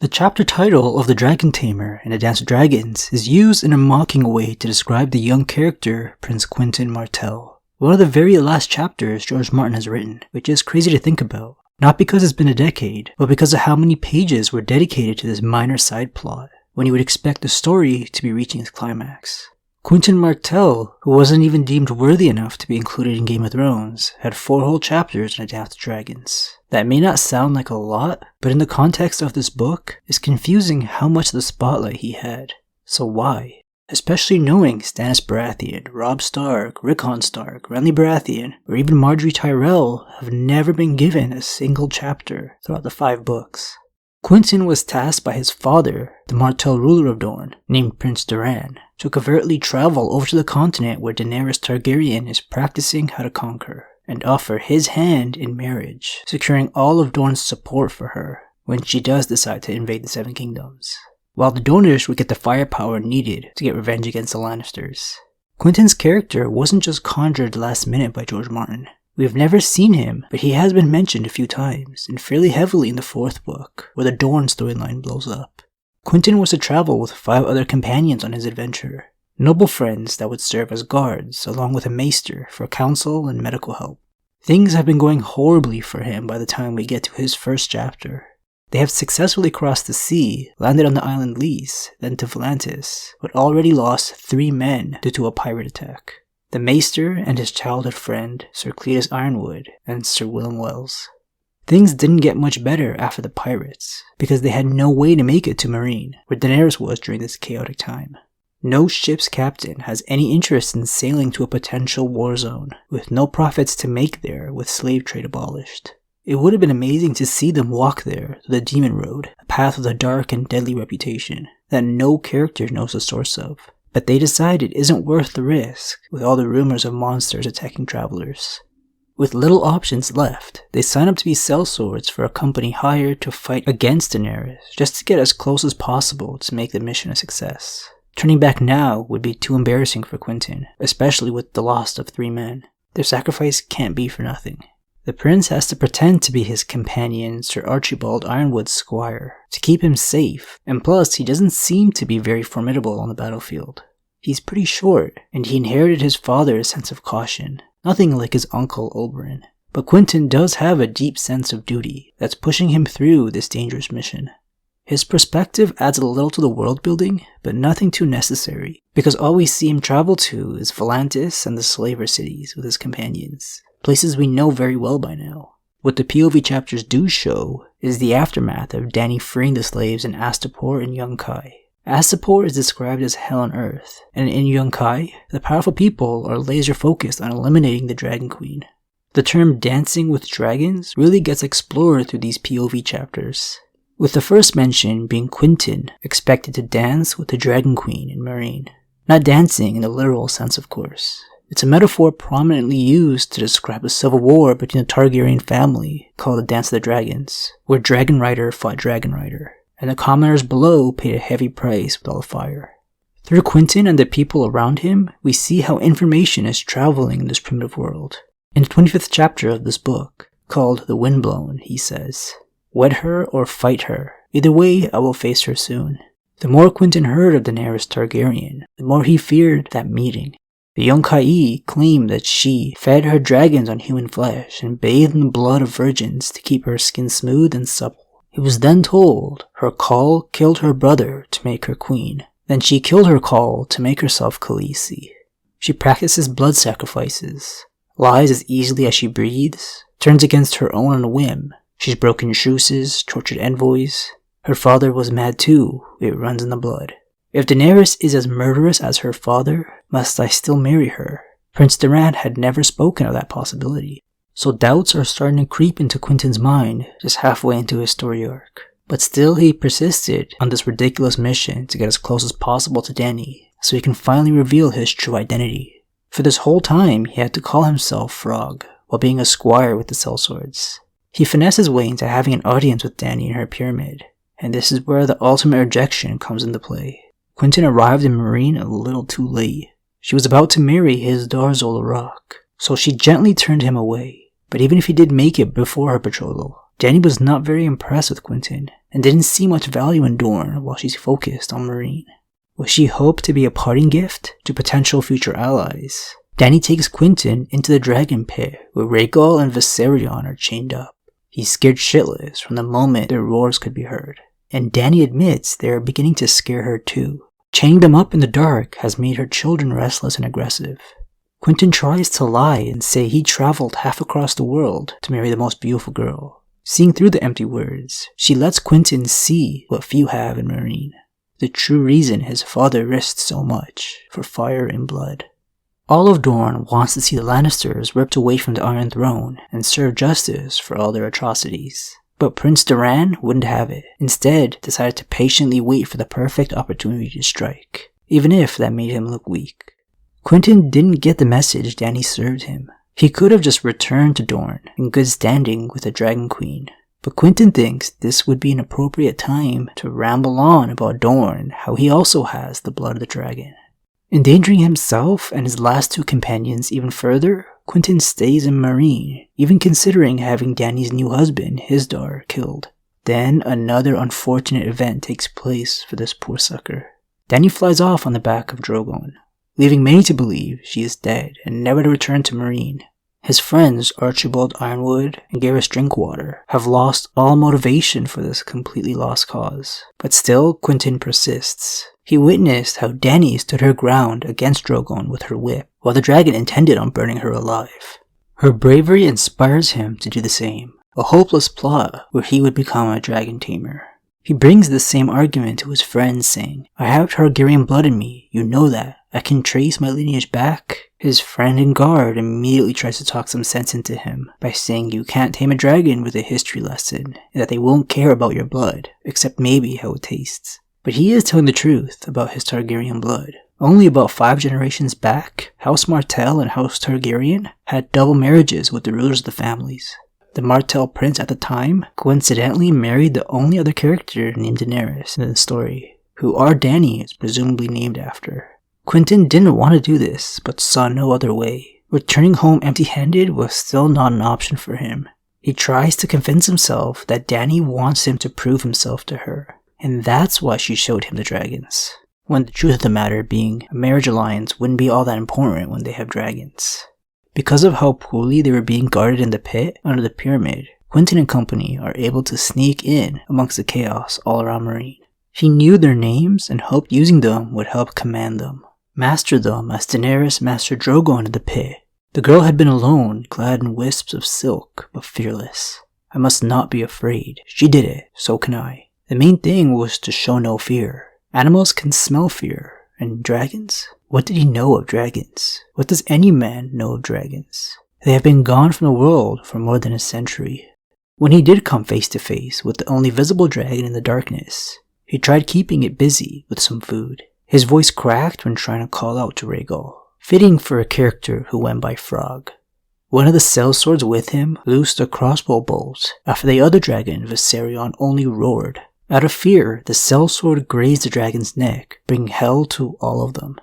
The chapter title of The Dragon Tamer and the Dance of Dragons is used in a mocking way to describe the young character Prince Quentyn Martell. One of the very last chapters George Martin has written, which is crazy to think about. Not because it's been a decade, but because of how many pages were dedicated to this minor side plot, when you would expect the story to be reaching its climax. Quentyn Martell, who wasn't even deemed worthy enough to be included in Game of Thrones, had 4 whole chapters in A Dance of Dragons. That may not sound like a lot, but in the context of this book, it's confusing how much of the spotlight he had. So why? Especially knowing Stannis Baratheon, Robb Stark, Rickon Stark, Renly Baratheon, or even Margaery Tyrell have never been given a single chapter throughout the 5 books. Quentyn was tasked by his father, the Martell ruler of Dorne, named Prince Doran, to covertly travel over to the continent where Daenerys Targaryen is practicing how to conquer, and offer his hand in marriage, securing all of Dorne's support for her when she does decide to invade the 7 Kingdoms, while the Dornish would get the firepower needed to get revenge against the Lannisters. Quentyn's character wasn't just conjured last minute by George Martin. We have never seen him, but he has been mentioned a few times, and fairly heavily in the 4th book, where the Dorne storyline blows up. Quentyn was to travel with 5 other companions on his adventure, noble friends that would serve as guards, along with a maester for counsel and medical help. Things have been going horribly for him by the time we get to his first chapter. They have successfully crossed the sea, landed on the island Lys, then to Volantis, but already lost 3 men due to a pirate attack. The maester and his childhood friend, Sir Cletus Ironwood, and Sir Willem Wells. Things didn't get much better after the pirates, because they had no way to make it to Meereen, where Daenerys was during this chaotic time. No ship's captain has any interest in sailing to a potential war zone, with no profits to make there with slave trade abolished. It would have been amazing to see them walk there to the Demon Road, a path with a dark and deadly reputation that no character knows the source of. But they decide it isn't worth the risk, with all the rumors of monsters attacking travelers. With little options left, they sign up to be sellswords for a company hired to fight against Daenerys, just to get as close as possible to make the mission a success. Turning back now would be too embarrassing for Quentyn, especially with the loss of 3 men. Their sacrifice can't be for nothing. The prince has to pretend to be his companion, Sir Archibald Ironwood's squire, to keep him safe, and plus he doesn't seem to be very formidable on the battlefield. He's pretty short, and he inherited his father's sense of caution, nothing like his uncle Oberyn. But Quentyn does have a deep sense of duty that's pushing him through this dangerous mission. His perspective adds a little to the world building, but nothing too necessary, because all we see him travel to is Volantis and the slaver cities with his companions. Places we know very well by now. What the POV chapters do show is the aftermath of Dany freeing the slaves in Astapor and Yunkai. Astapor is described as hell on earth, and in Yunkai, the powerful people are laser focused on eliminating the Dragon Queen. The term dancing with dragons really gets explored through these POV chapters, with the first mention being Quentyn expected to dance with the Dragon Queen in Meereen. Not dancing in the literal sense, of course. It's a metaphor prominently used to describe a civil war between the Targaryen family called the Dance of the Dragons, where Dragon Rider fought Dragon Rider, and the commoners below paid a heavy price with all the fire. Through Quentyn and the people around him, we see how information is traveling in this primitive world. In the 25th chapter of this book, called The Windblown, he says, "Wed her or fight her. Either way, I will face her soon." The more Quentyn heard of Daenerys Targaryen, the more he feared that meeting. The Yunkai claimed that she fed her dragons on human flesh and bathed in the blood of virgins to keep her skin smooth and supple. He was then told her Khal killed her brother to make her queen. Then she killed her Khal to make herself Khaleesi. She practices blood sacrifices, lies as easily as she breathes, turns against her own on a whim. She's broken truces, tortured envoys. Her father was mad too, it runs in the blood. If Daenerys is as murderous as her father, must I still marry her? Prince Doran had never spoken of that possibility, so doubts are starting to creep into Quentyn's mind just halfway into his story arc. But still he persisted on this ridiculous mission to get as close as possible to Dany, so he can finally reveal his true identity. For this whole time he had to call himself Frog, while being a squire with the sellswords. He finessed his way into having an audience with Dany in her pyramid, and this is where the ultimate rejection comes into play. Quentyn arrived in Meereen a little too late. She was about to marry his Darzol Rock, so she gently turned him away. But even if he did make it before her betrothal, Dany was not very impressed with Quentyn, and didn't see much value in Dorne while she's focused on Meereen. What she hoped to be a parting gift to potential future allies, Dany takes Quentyn into the dragon pit where Rhaegal and Viserion are chained up. He's scared shitless from the moment their roars could be heard, and Dany admits they are beginning to scare her too. Chaining them up in the dark has made her children restless and aggressive. Quentyn tries to lie and say he traveled half across the world to marry the most beautiful girl. Seeing through the empty words, she lets Quentyn see what few have in Meereen. The true reason his father risked so much for fire and blood. All of Dorne wants to see the Lannisters ripped away from the Iron Throne and serve justice for all their atrocities. But Prince Doran wouldn't have it. Instead, decided to patiently wait for the perfect opportunity to strike, even if that made him look weak. Quentyn didn't get the message Dany served him. He could have just returned to Dorne in good standing with the Dragon Queen. But Quentyn thinks this would be an appropriate time to ramble on about Dorne, how he also has the blood of the dragon. Endangering himself and his last two companions even further, Quentyn stays in Meereen, even considering having Dany's new husband, Hisdar, killed. Then another unfortunate event takes place for this poor sucker. Dany flies off on the back of Drogon, leaving many to believe she is dead and never to return to Meereen. His friends Archibald Ironwood and Garrus Drinkwater have lost all motivation for this completely lost cause, but still Quentyn persists. He witnessed how Dany stood her ground against Drogon with her whip, while the dragon intended on burning her alive. Her bravery inspires him to do the same, a hopeless plot where he would become a Dragon Tamer. He brings the same argument to his friends, saying, "I have Targaryen blood in me, you know that. I can trace my lineage back." His friend and guard immediately tries to talk some sense into him by saying you can't tame a dragon with a history lesson, and that they won't care about your blood, except maybe how it tastes. But he is telling the truth about his Targaryen blood. Only about 5 generations back, House Martell and House Targaryen had double marriages with the rulers of the families. The Martell prince at the time coincidentally married the only other character named Daenerys in the story, who our Dany is presumably named after. Quentyn didn't want to do this, but saw no other way. Returning home empty-handed was still not an option for him. He tries to convince himself that Dany wants him to prove himself to her, and that's why she showed him the dragons. When the truth of the matter being, a marriage alliance wouldn't be all that important when they have dragons. Because of how poorly they were being guarded in the pit under the pyramid, Quentyn and company are able to sneak in amongst the chaos all around Meereen. He knew their names and hoped using them would help command them. Master them as Daenerys mastered Drogon in the pit. The girl had been alone, clad in wisps of silk, but fearless. I must not be afraid. She did it, so can I. The main thing was to show no fear. Animals can smell fear, and dragons? What did he know of dragons? What does any man know of dragons? They have been gone from the world for more than a century. When he did come face to face with the only visible dragon in the darkness, he tried keeping it busy with some food. His voice cracked when trying to call out to Rhaegal, fitting for a character who went by Frog. One of the sellswords with him loosed a crossbow bolt after the other dragon, Viserion, only roared. Out of fear, the sellsword grazed the dragon's neck, bringing hell to all of them.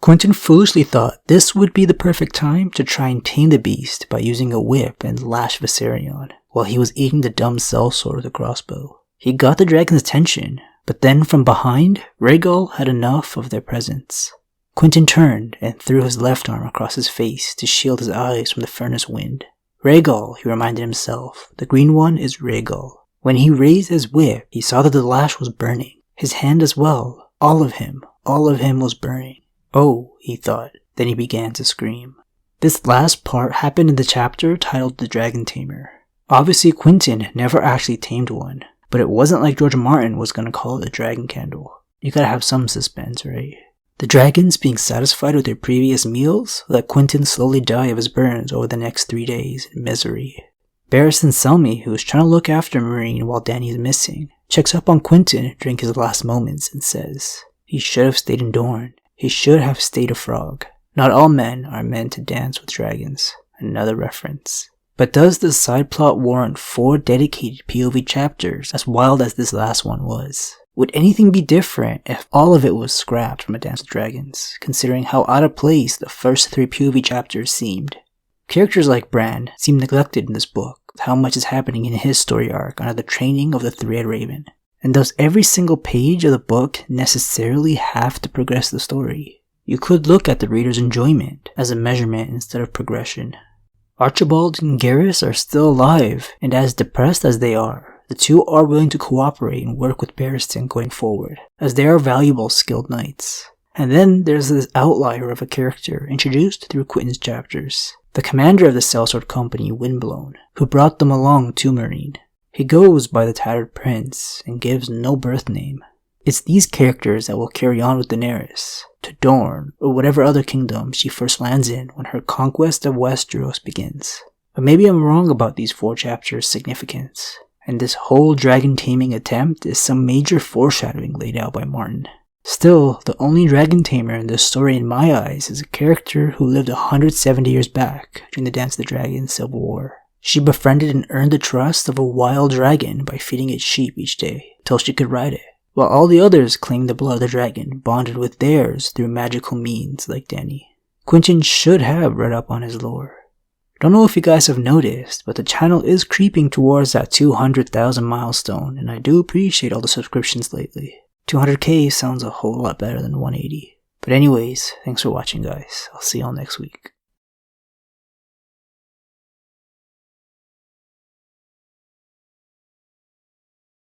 Quentyn foolishly thought this would be the perfect time to try and tame the beast by using a whip and lash Viserion, while he was eating the dumb sellsword with a crossbow. He got the dragon's attention, but then from behind, Rhaegal had enough of their presence. Quentyn turned and threw his left arm across his face to shield his eyes from the furnace wind. Rhaegal, he reminded himself, the green one is Rhaegal. When he raised his whip, he saw that the lash was burning. His hand as well. All of him was burning. Oh, he thought. Then he began to scream. This last part happened in the chapter titled The Dragon Tamer. Obviously, Quentyn never actually tamed one, but it wasn't like George Martin was going to call it a dragon candle. You gotta have some suspense, right? The dragons, being satisfied with their previous meals, let Quentyn slowly die of his burns over the next 3 days in misery. Barristan Selmy, who is trying to look after Meereen while Dany is missing, checks up on Quentyn during his last moments and says, he should have stayed in Dorne. He should have stayed a frog. Not all men are meant to dance with dragons. Another reference. But does this side plot warrant 4 dedicated POV chapters as wild as this last one was? Would anything be different if all of it was scrapped from A Dance with Dragons, considering how out of place the first 3 POV chapters seemed? Characters like Bran seem neglected in this book, with how much is happening in his story arc under the training of the Three-Eyed Raven. And does every single page of the book necessarily have to progress the story? You could look at the reader's enjoyment as a measurement instead of progression. Archibald and Garrus are still alive, and as depressed as they are, the two are willing to cooperate and work with Barristan going forward, as they are valuable skilled knights. And then there's this outlier of a character introduced through Quentin's chapters, the commander of the Sellsword Company, Windblown, who brought them along to Meereen. He goes by the Tattered Prince and gives no birth name. It's these characters that will carry on with Daenerys to Dorne or whatever other kingdom she first lands in when her conquest of Westeros begins. But maybe I'm wrong about these 4 chapters' significance, and this whole dragon taming attempt is some major foreshadowing laid out by Martin. Still, the only dragon tamer in this story in my eyes is a character who lived 170 years back during the Dance of the Dragon Civil War. She befriended and earned the trust of a wild dragon by feeding it sheep each day till she could ride it, while all the others claimed the blood of the dragon bonded with theirs through magical means like Dany. Quentin should have read up on his lore. Don't know if you guys have noticed, but the channel is creeping towards that 200,000 milestone, and I do appreciate all the subscriptions lately. 200k sounds a whole lot better than 180. But anyways, thanks for watching guys. I'll see y'all next week.